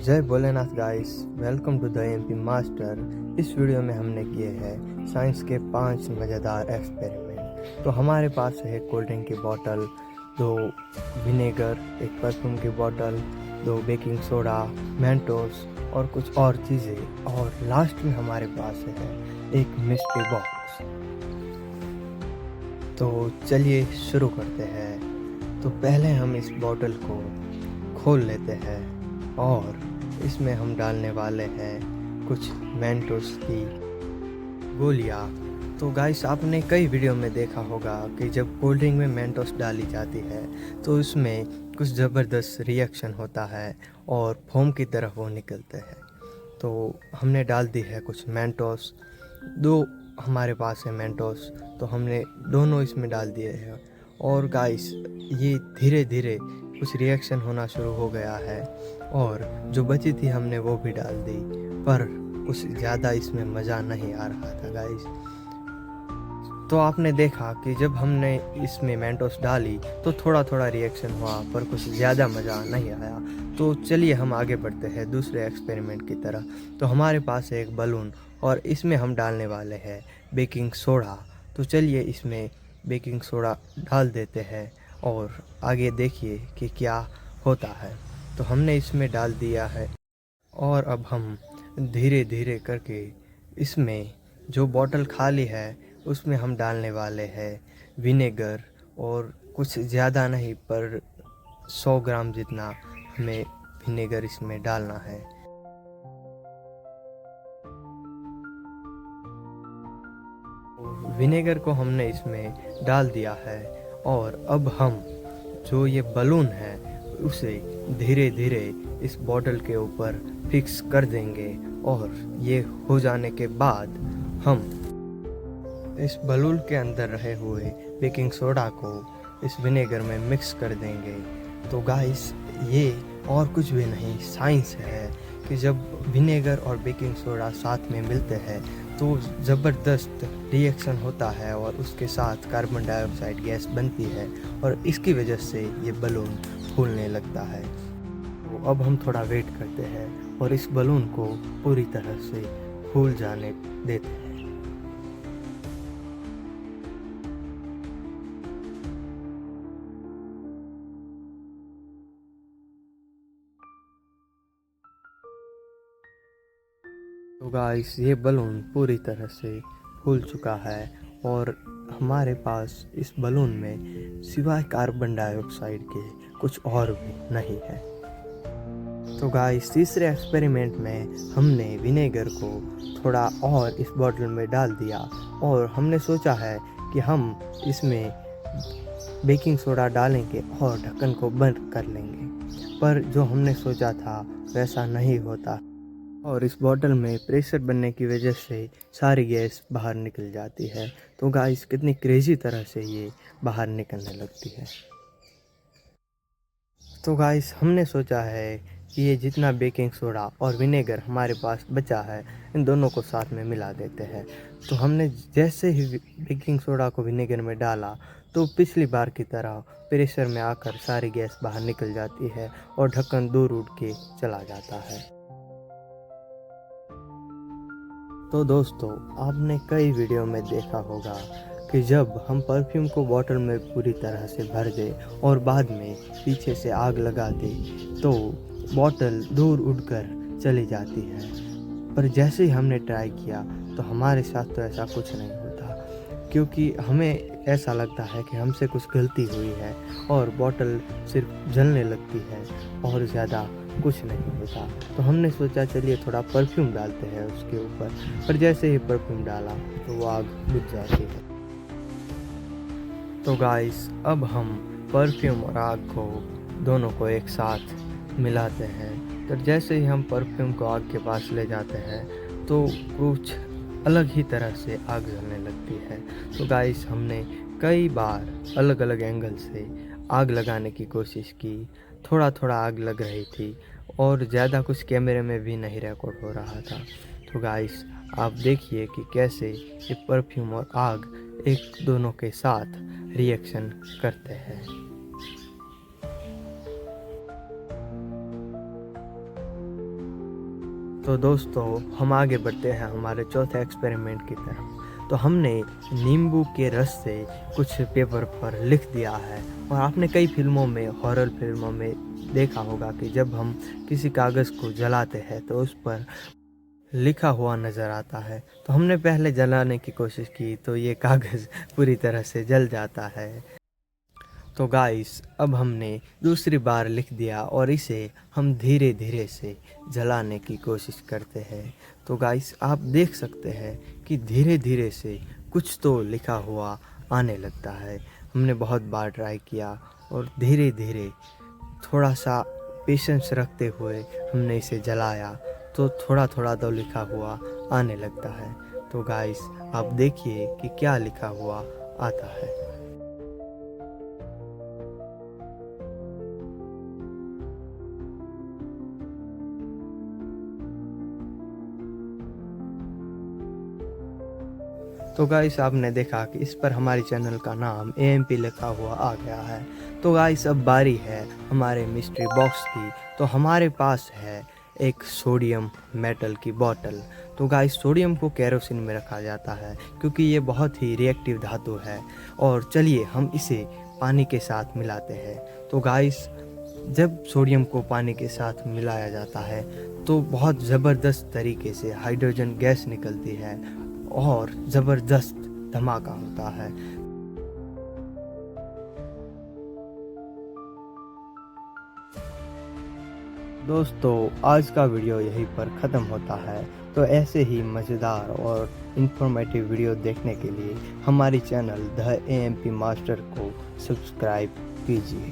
जय Bholenath guys, welcome to the MP master. इस video में हमने किए हैं साइंस के 5 मज़ेदार एक्सपेरिमेंट। तो हमारे पास है कोल्ड ड्रिंक की बोतल, 2 विनेगर, एक परफ्यूम की बोतल, 2 बेकिंग सोडा, मेंटोस और कुछ और चीज़ें, और लास्ट में हमारे पास है एक मिस्ट्री बॉक्स। तो चलिए शुरू करते हैं। तो पहले हम इस बोतल को खोल लेते हैं और इसमें हम डालने वाले हैं कुछ मेंटोस की गोलियां। तो गाइस, आपने कई वीडियो में देखा होगा कि जब कोल्ड ड्रिंक में मेंटोस डाली जाती है तो उसमें कुछ ज़बरदस्त रिएक्शन होता है और फोम की तरह वो निकलते हैं। तो हमने डाल दी है कुछ मेंटोस, 2 हमारे पास है मेंटोस, तो हमने दोनों इसमें डाल दिए हैं। और गाइस, ये धीरे धीरे कुछ रिएक्शन होना शुरू हो गया है और जो बची थी हमने वो भी डाल दी, पर कुछ ज़्यादा इसमें मज़ा नहीं आ रहा था गाइस। तो आपने देखा कि जब हमने इसमें मेंटोस डाली तो थोड़ा थोड़ा रिएक्शन हुआ, पर कुछ ज़्यादा मज़ा नहीं आया। तो चलिए हम आगे बढ़ते हैं दूसरे एक्सपेरिमेंट की तरह। तो हमारे पास है एक बलून और इसमें हम डालने वाले हैं बेकिंग सोडा। तो चलिए इसमें बेकिंग सोडा डाल देते हैं और आगे देखिए कि क्या होता है। तो हमने इसमें डाल दिया है और अब हम धीरे धीरे करके इसमें जो बोतल खाली है उसमें हम डालने वाले हैं विनेगर, और कुछ ज़्यादा नहीं पर 100 ग्राम जितना हमें विनेगर इसमें डालना है। विनेगर को हमने इसमें डाल दिया है और अब हम जो ये बलून है उसे धीरे धीरे इस बॉटल के ऊपर फिक्स कर देंगे, और ये हो जाने के बाद हम इस बलून के अंदर रहे हुए बेकिंग सोडा को इस विनेगर में मिक्स कर देंगे। तो गाइस, ये और कुछ भी नहीं, साइंस है कि जब विनेगर और बेकिंग सोडा साथ में मिलते हैं तो ज़बरदस्त रिएक्शन होता है और उसके साथ कार्बन डाइऑक्साइड गैस बनती है और इसकी वजह से ये बलून फूलने लगता है। तो अब हम थोड़ा वेट करते हैं और इस बलून को पूरी तरह से फूल जाने देते हैं। तो गाइस, ये बलून पूरी तरह से फूल चुका है और हमारे पास इस बलून में सिवाय कार्बन डाइऑक्साइड के कुछ और भी नहीं है। तो गाइस, तीसरे एक्सपेरिमेंट में हमने विनेगर को थोड़ा और इस बॉटल में डाल दिया और हमने सोचा है कि हम इसमें बेकिंग सोडा डालेंगे और ढक्कन को बंद कर लेंगे, पर जो हमने सोचा था वैसा नहीं होता और इस बॉटल में प्रेशर बनने की वजह से सारी गैस बाहर निकल जाती है। तो गाइस, कितनी क्रेजी तरह से ये बाहर निकलने लगती है। तो गाइस, हमने सोचा है कि ये जितना बेकिंग सोडा और विनेगर हमारे पास बचा है इन दोनों को साथ में मिला देते हैं। तो हमने जैसे ही बेकिंग सोडा को विनेगर में डाला तो पिछली बार की तरह प्रेशर में आकर सारी गैस बाहर निकल जाती है और ढक्कन दूर उड़ के चला जाता है। तो दोस्तों, आपने कई वीडियो में देखा होगा कि जब हम परफ्यूम को बॉटल में पूरी तरह से भर दें और बाद में पीछे से आग लगा दें तो बॉटल दूर उड़कर चली जाती है, पर जैसे ही हमने ट्राई किया तो हमारे साथ तो ऐसा कुछ नहीं होता, क्योंकि हमें ऐसा लगता है कि हमसे कुछ गलती हुई है और बॉटल सिर्फ जलने लगती है और ज़्यादा कुछ नहीं होता। तो हमने सोचा चलिए थोड़ा परफ्यूम डालते हैं उसके ऊपर, पर जैसे ही परफ्यूम डाला तो वो आग बुझ जाती है। तो गाइस, अब हम परफ्यूम और आग को दोनों को एक साथ मिलाते हैं। तो जैसे ही हम परफ्यूम को आग के पास ले जाते हैं तो कुछ अलग ही तरह से आग जलने लगती है। तो गाइस, हमने कई बार अलग अलग एंगल से आग लगाने की कोशिश की, थोड़ा थोड़ा आग लग रही थी और ज़्यादा कुछ कैमरे में भी नहीं रिकॉर्ड हो रहा था। तो गाइस, आप देखिए कि कैसे ये परफ्यूम और आग एक दोनों के साथ रिएक्शन करते हैं। तो दोस्तों हम आगे बढ़ते हैं हमारे चौथे एक्सपेरिमेंट की तरफ। तो हमने नींबू के रस से कुछ पेपर पर लिख दिया है। और आपने कई फिल्मों में, हॉरर फिल्मों में देखा होगा कि जब हम किसी कागज़ को जलाते हैं तो उस पर लिखा हुआ नज़र आता है। तो हमने पहले जलाने की कोशिश की तो ये कागज़ पूरी तरह से जल जाता है। तो गाइस अब हमने दूसरी बार लिख दिया और इसे हम धीरे धीरे से जलाने की कोशिश करते हैं। तो गाइस आप देख सकते हैं कि धीरे धीरे से कुछ तो लिखा हुआ आने लगता है। हमने बहुत बार ट्राई किया और धीरे धीरे थोड़ा सा पेशेंस रखते हुए हमने इसे जलाया तो थोड़ा थोड़ा तो लिखा हुआ आने लगता है। तो गाइस आप देखिए कि क्या लिखा हुआ आता है। तो गाइस आपने देखा कि इस पर हमारे चैनल का नाम AMP लिखा हुआ आ गया है। तो गाइस अब बारी है हमारे मिस्ट्री बॉक्स की। तो हमारे पास है एक सोडियम मेटल की बोतल। तो गाइस सोडियम को केरोसिन में रखा जाता है क्योंकि ये बहुत ही रिएक्टिव धातु है। और चलिए हम इसे पानी के साथ मिलाते हैं। तो गाइस जब सोडियम को पानी के साथ मिलाया जाता है तो बहुत ज़बरदस्त तरीके से हाइड्रोजन गैस निकलती है और ज़बरदस्त धमाका होता है। दोस्तों आज का वीडियो यहीं पर ख़त्म होता है। तो ऐसे ही मज़ेदार और इन्फॉर्मेटिव वीडियो देखने के लिए हमारी चैनल द AMP मास्टर को सब्सक्राइब कीजिए।